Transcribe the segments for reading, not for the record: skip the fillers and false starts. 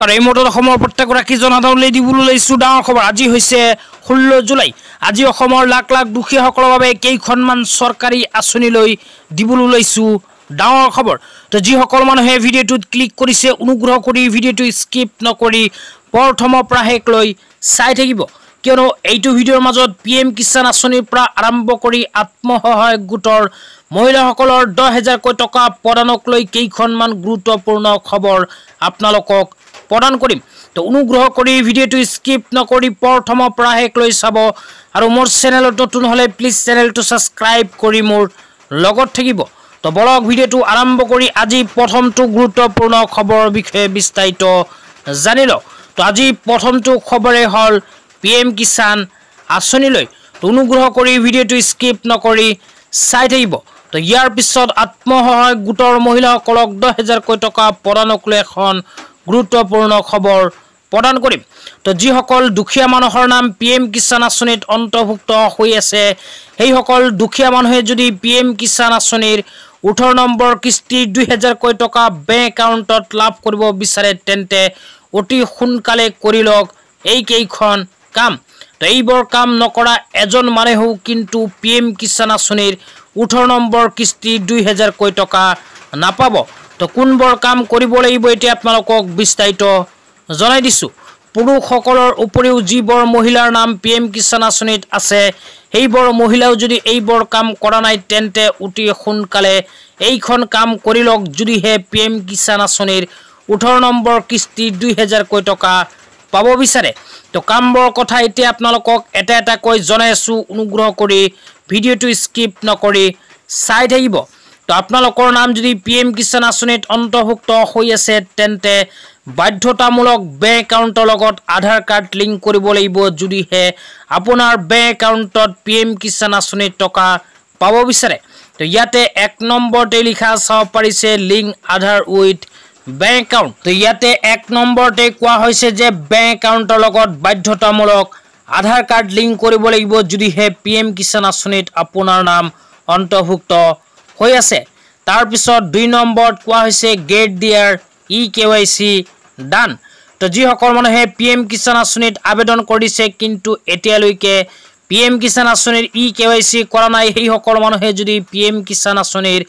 আৰু এই মুহূৰ্তত অসমৰ প্ৰত্যেকগৰাকী জনসাধাৰণলৈ দিবলৈ লৈছোঁ ডাঙৰ খবৰ। আজি হৈছে 16 জুলাই। আজি অসমৰ লাখ লাখ দুখীয়াসকলৰ বাবে কেইখনমান চৰকাৰী আঁচনি লৈ দিবলৈ লৈছোঁ ডাঙৰ খবৰ। তো যিসকল মানুহে ভিডিঅ'টোত ক্লিক কৰিছে অনুগ্ৰহ কৰি ভিডিঅ'টো স্কিপ নকৰি প্ৰথমৰ পৰা শেষলৈ চাই থাকিব, কিয়নো এইটো ভিডিঅ'ৰ মাজত PM কিষাণ আঁচনিৰ পৰা আৰম্ভ কৰি আত্মসহায়ক গোটৰ মহিলাসকলৰ 10,000কৈ টকা প্ৰদানক লৈ কেইখনমান গুৰুত্বপূৰ্ণ খবৰ আপোনালোকক প্ৰদান কৰিম। তো অনুগ্ৰহ কৰি ভিডিঅ'টো স্কিপ নকৰি প্ৰথমৰ পৰা শেষলৈ চাব, আৰু মোৰ চেনেলত নতুন হ'লে প্লিজ চেনেলটো ছাবস্ক্ৰাইব কৰি মোৰ লগত থাকিব। তো বলক ভিডিঅ'টো আৰম্ভ কৰি আজি প্ৰথমটো গুৰুত্বপূৰ্ণ খবৰৰ বিষয়ে বিস্তাৰিত জানি লওক। তো আজি প্ৰথমটো খবৰে হ'ল PM কিষাণ আঁচনিলৈ। তো অনুগ্ৰহ কৰি ভিডিঅ'টো স্কিপ নকৰি চাই থাকিব। তো ইয়াৰ পিছত আত্মসহায়ক গোটৰ মহিলাসকলক 10,000কৈ টকা প্ৰদানক লৈ এখন গুৰুত্বপূৰ্ণ খবৰ প্ৰদান কৰিম। তো যিসকল দুখীয়া মানুহৰ নাম PM কিষাণ আঁচনিত অন্তৰ্ভুক্ত হৈ আছে, সেইসকল দুখীয়া মানুহে যদি PM কিষাণ আঁচনিৰ 18 নম্বৰ কিস্তিৰ 2,000কৈ টকা বেংক একাউণ্টত লাভ কৰিব বিচাৰে তেন্তে অতি সোনকালে কৰি লওক এইকেইখন কাম। তো এইবোৰ কাম নকৰা এজন মানুহেও কিন্তু PM কিষাণ আঁচনিৰ 18 নম্বৰ কিস্তিৰ 2,000কৈ টকা নাপাব। তো কোনবোৰ কাম কৰিব লাগিব এতিয়া আপোনালোকক বিস্তাৰিত জনাই দিছোঁ। পুৰুষসকলৰ উপৰিও যিবোৰ মহিলাৰ নাম PM কিষাণ আঁচনিত আছে, সেইবোৰ মহিলাও যদি এইবোৰ কাম কৰা নাই তেন্তে অতি সোনকালে এইখন কাম কৰি লওক যদিহে PM কিষাণ আঁচনিৰ 18 নম্বৰ কিস্তিৰ 2,000কৈ টকা পাব বিচাৰে। তো কামবোৰৰ কথা এতিয়া আপোনালোকক এটা এটাকৈ জনাই আছোঁ, অনুগ্ৰহ কৰি ভিডিঅ'টো স্কিপ নকৰি চাই থাকিব। তো আপোনালোকৰ নাম যদি PM কিষাণ আঁচনিত অন্তৰ্ভুক্ত হৈ আছে তেন্তে বাধ্যতামূলক বেংক একাউণ্টৰ লগত আধাৰ কাৰ্ড লিংক কৰিব লাগিব যদিহে আপোনাৰ বেংক একাউণ্টত PM কিষাণ আঁচনিৰ টকা পাব বিচাৰে। তো ইয়াতে 1 নম্বৰতে লিখা চাব পাৰিছে link Aadhaar with bank account. তো ইয়াতে 1 নম্বৰতে কোৱা হৈছে যে বেংক একাউণ্টৰ লগত বাধ্যতামূলক আধাৰ কাৰ্ড লিংক কৰিব লাগিব যদিহে PM কিষাণ আঁচনিত আপোনাৰ নাম অন্তৰ্ভুক্ত হৈ আছে। তাৰপিছত 2 নম্বৰত কোৱা হৈছে গেট দিয়াৰ EKYC ডান। তো যিসকল মানুহে PM কিষাণ আঁচনিত আবেদন কৰিছে কিন্তু এতিয়ালৈকে PM কিষাণ আঁচনিৰ EKYC কৰা নাই, সেইসকল মানুহে যদি PM কিষাণ আঁচনিৰ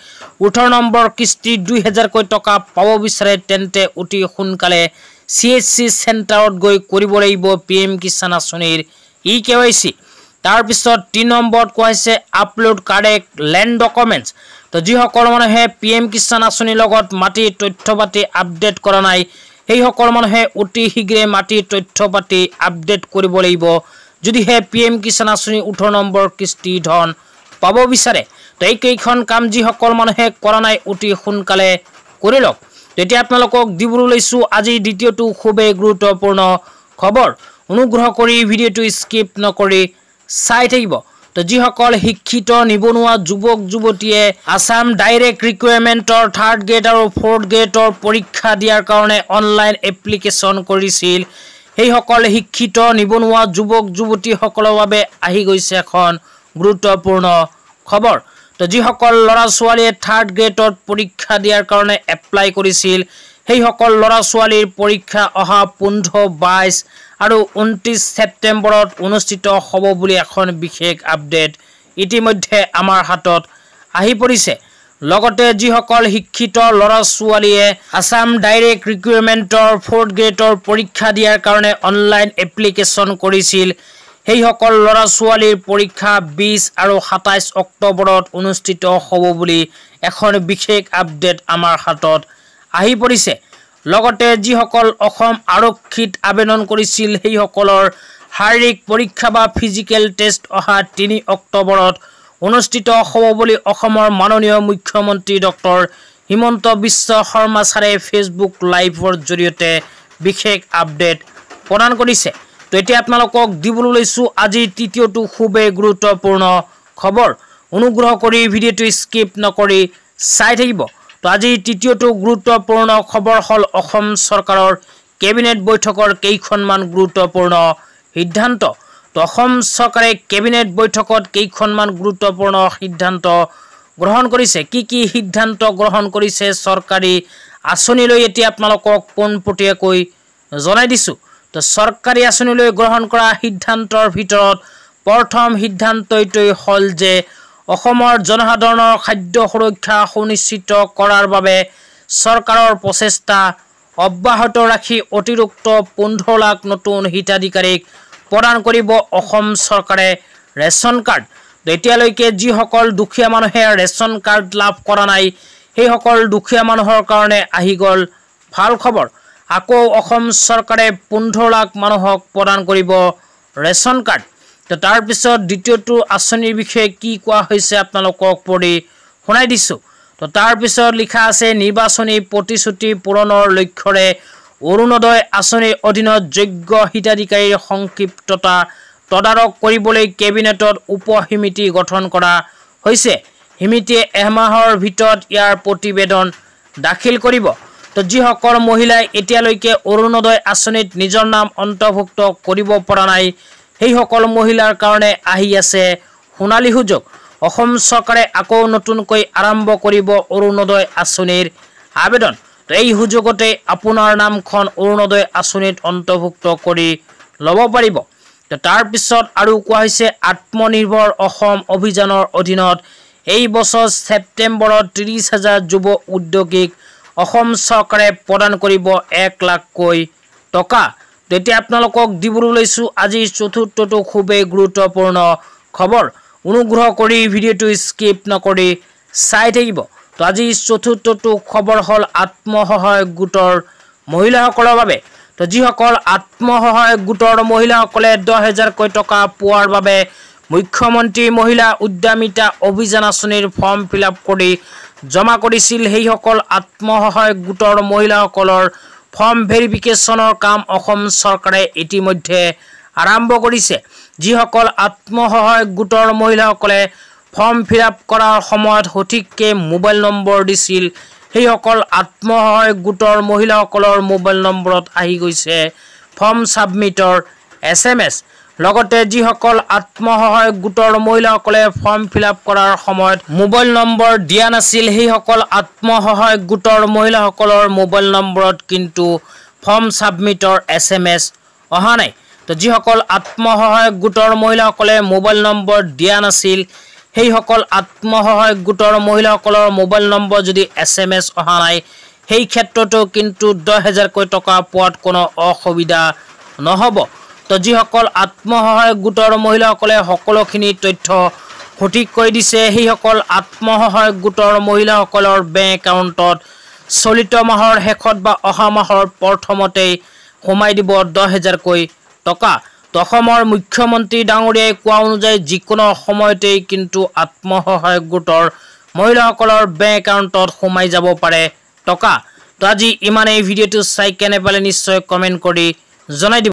18 নম্বৰ কিস্তিৰ 2,000কৈ টকা পাব বিচাৰে তেন্তে অতি সোনকালে CHC চেণ্টাৰত গৈ কৰিব লাগিব PM কিষাণ আঁচনিৰ EKYC। তাৰপিছত 3 নম্বৰত কোৱা হৈছে আপলোড কাৰেক্ট লেণ্ড ডকুমেণ্টছ। তো যিসকল মানুহে PM কিষাণ আঁচনিৰ লগত মাটিৰ তথ্য পাতি আপডেট কৰা নাই, সেইসকল মানুহে অতি শীঘ্ৰে মাটিৰ তথ্য পাতি আপডেট কৰিব লাগিব যদিহে PM কিষাণ আঁচনিৰ 18 নম্বৰ কিস্তি ধন পাব বিচাৰে। তো এইকেইখন কাম যিসকল মানুহে কৰা নাই অতি সোনকালে কৰি লওক। তেতিয়া আপোনালোকক দিবলৈ লৈছোঁ আজি দ্বিতীয়টো খুবেই গুৰুত্বপূৰ্ণ খবৰ। অনুগ্ৰহ কৰি ভিডিঅ'টো স্কিপ নকৰি চাই থাকিব। তো যিসকল শিক্ষিত নিবনুৱা যুৱক যুৱতীয়ে আছাম ডাইৰেক্ট ৰিকুৱাৰমেণ্টৰ 3rd গ্ৰেড আৰু 4th গ্ৰেডৰ পৰীক্ষা দিয়াৰ কাৰণে অনলাইন এপ্লিকেশ্যন কৰিছিল, সেইসকল শিক্ষিত নিবনুৱা যুৱক যুৱতীসকলৰ বাবে আহি গৈছে এখন গুৰুত্বপূৰ্ণ খবৰ। তো যিসকল ল'ৰা ছোৱালীয়ে 3rd গ্ৰেডত পৰীক্ষা দিয়াৰ কাৰণে এপ্লাই কৰিছিল, সেইসকল ল'ৰা ছোৱালীৰ পৰীক্ষা অহা 15, 22 আৰু 29 ছেপ্টেম্বৰত অনুষ্ঠিত হ'ব বুলি এখন বিশেষ আপডেট ইতিমধ্যে আমাৰ হাতত আহি পৰিছে। লগতে যিসকল শিক্ষিত ল'ৰা ছোৱালীয়ে আছাম ডাইৰেক্ট ৰিকুৱাৰমেণ্টৰ 4th গ্ৰেডৰ পৰীক্ষা দিয়াৰ কাৰণে অনলাইন এপ্লিকেশ্যন কৰিছিল, সেইসকল ল'ৰা ছোৱালীৰ পৰীক্ষা 20 আৰু 27 অক্টোবৰত অনুষ্ঠিত হ'ব বুলি এখন বিশেষ আপডেট আমাৰ হাতত আহি পৰিছে। লগতে যিসকল অসম আৰক্ষীত আবেদন কৰিছিল, সেইসকলৰ শাৰীৰিক পৰীক্ষা বা ফিজিকেল টেষ্ট অহা 3 অক্টোবৰত অনুষ্ঠিত হ'ব বুলি অসমৰ মাননীয় মুখ্যমন্ত্ৰী ডক্টৰ হিমন্ত বিশ্ব শৰ্মা ছাৰে ফেচবুক লাইভৰ জৰিয়তে বিশেষ আপডেট প্ৰদান কৰিছে। তো এতিয়া আপোনালোকক দিবলৈ লৈছোঁ আজি তৃতীয়টো খুবেই গুৰুত্বপূৰ্ণ খবৰ। অনুগ্ৰহ কৰি ভিডিঅ'টো স্কিপ নকৰি চাই থাকিব। তো আজি তৃতীয়টো গুৰুত্বপূৰ্ণ খবৰ হ'ল অসম চৰকাৰৰ কেবিনেট বৈঠকৰ কেইখনমান গুৰুত্বপূৰ্ণ সিদ্ধান্ত। তো অসম চৰকাৰে কেবিনেট বৈঠকত কেইখনমান গুৰুত্বপূৰ্ণ সিদ্ধান্ত গ্ৰহণ কৰিছে। কি সিদ্ধান্ত গ্ৰহণ কৰিছে চৰকাৰী আঁচনিলৈ এতিয়া আপোনালোকক পোনপটীয়াকৈ জনাই দিছোঁ। তো চৰকাৰী আঁচনিলৈ গ্ৰহণ কৰা সিদ্ধান্তৰ ভিতৰত প্ৰথম সিদ্ধান্তটোৱেই হ'ল যে অসমৰ জনসাধাৰণৰ খাদ্য সুৰক্ষা সুনিশ্চিত কৰাৰ বাবে চৰকাৰৰ প্ৰচেষ্টা অব্যাহত ৰাখি অতিৰিক্ত 15 লাখ নতুন হিতাধিকাৰীক প্ৰদান কৰিব অসম চৰকাৰে ৰেচন কাৰ্ড। এতিয়ালৈকে যিসকল দুখীয়া মানুহে ৰেচন কাৰ্ড লাভ কৰা নাই সেইসকল দুখীয়া মানুহৰ কাৰণে আহি গ'ল ভাল খবৰ। আকৌ অসম চৰকাৰে 15 লাখ মানুহক প্ৰদান কৰিব ৰেচন কাৰ্ড। তো তাৰপিছত দ্বিতীয়টো আঁচনিৰ বিষয়ে কি কোৱা হৈছে আপোনালোকক পঢ়ি শুনাই দিছোঁ। তো তাৰপিছত লিখা আছে নিৰ্বাচনী প্ৰতিশ্ৰুতি পূৰণৰ লক্ষ্যৰে অৰুণোদয় আঁচনিৰ অধীনত যোগ্য হিতাধিকাৰীৰ সংক্ষিপ্ততা তদাৰক কৰিবলৈ কেবিনেটত উপসমিতি গঠন কৰা হৈছে। সমিতিয়ে এমাহৰ ভিতৰত ইয়াৰ প্ৰতিবেদন দাখিল কৰিব। তো যিসকল মহিলাই এতিয়ালৈকে অৰুণোদয় আঁচনিত নিজৰ নাম অন্তৰ্ভুক্ত কৰিব পৰা নাই সেইসকল মহিলাৰ কাৰণে আহি আছে সোণালী সুযোগ। অসম চৰকাৰে আকৌ নতুনকৈ আৰম্ভ কৰিব অৰুণোদয় আঁচনিৰ আবেদন। তো এই সুযোগতে আপোনাৰ নামখন অৰুণোদয় আঁচনিত অন্তৰ্ভুক্ত কৰি ল'ব পাৰিব। তো তাৰপিছত আৰু কোৱা হৈছে আত্মনিৰ্ভৰ অসম অভিযানৰ অধীনত এই বছৰ ছেপ্টেম্বৰত 30,000 যুৱ উদ্যোগীক অসম চৰকাৰে প্ৰদান কৰিব 1 লাখকৈ টকা। তেতিয়া আপোনালোকক দিবলৈ লৈছোঁ আজিৰ চতুৰ্থটো খুবেই গুৰুত্বপূৰ্ণ খবৰ। অনুগ্ৰহ কৰি ভিডিঅ'টো স্কিপ নকৰি চাই থাকিব। তো আজিৰ চতুৰ্থটো খবৰ হ'ল আত্মসহায়ক গোটৰ মহিলাসকলৰ বাবে। তো যিসকল আত্মসহায়ক গোটৰ মহিলাসকলে 10,000কৈ টকা পোৱাৰ বাবে মুখ্যমন্ত্ৰী মহিলা উদ্যমিতা অভিযান আঁচনিৰ ফৰ্ম ফিল-আপ কৰি জমা কৰিছিল সেইসকল আত্মসহায়ক গোটৰ মহিলাসকলৰ ফৰ্ম ভেৰিফিকেশ্যনৰ কাম অসম চৰকাৰে ইতিমধ্যে আৰম্ভ কৰিছে। যিসকল আত্মসহায়ক গোটৰ মহিলাসকলে ফৰ্ম ফিল-আপ কৰাৰ সময়ত সঠিককৈ মোবাইল নম্বৰ দিছিল সেইসকল আত্মসহায়ক গোটৰ মহিলাসকলৰ মোবাইল নম্বৰত আহি গৈছে ফৰ্ম ছাবমিটৰ SMS। লগতে যিসকল আত্মসহায়ক গোটৰ মহিলাসকলে ফৰ্ম ফিল-আপ কৰাৰ সময়ত মোবাইল নম্বৰ দিয়া নাছিল সেইসকল আত্মসহায়ক গোটৰ মহিলাসকলৰ মোবাইল নম্বৰত কিন্তু ফৰ্ম ছাবমিটৰ SMS অহা নাই। তো যিসকল আত্মসহায়ক গোটৰ মহিলাসকলে মোবাইল নম্বৰ দিয়া নাছিল সেইসকল আত্মসহায়ক গোটৰ মহিলাসকলৰ মোবাইল নম্বৰ যদি SMS অহা নাই সেই ক্ষেত্ৰতো কিন্তু 10,000কৈ টকা পোৱাত কোনো অসুবিধা নহ'ব। তো যিসকল আত্মসহায়ক গোটৰ মহিলাসকলে সকলোখিনি তথ্য সঠিককৈ দিছে সেইসকল আত্মসহায়ক গোটৰ মহিলাসকলৰ বেংক একাউণ্টত চলিত মাহৰ শেষত বা অহা মাহৰ প্ৰথমতেই সোমাই দিব 10,000কৈ টকা। তো অসমৰ মুখ্যমন্ত্ৰী ডাঙৰীয়াই কোৱা অনুযায়ী যিকোনো সময়তেই কিন্তু আত্মসহায়ক গোটৰ মহিলাসকলৰ বেংক একাউণ্টত সোমাই যাব পাৰে টকা। তো আজি ইমানেই। ভিডিঅ'টো চাই কেনে পালে নিশ্চয় কমেণ্ট কৰি জনাই দিব।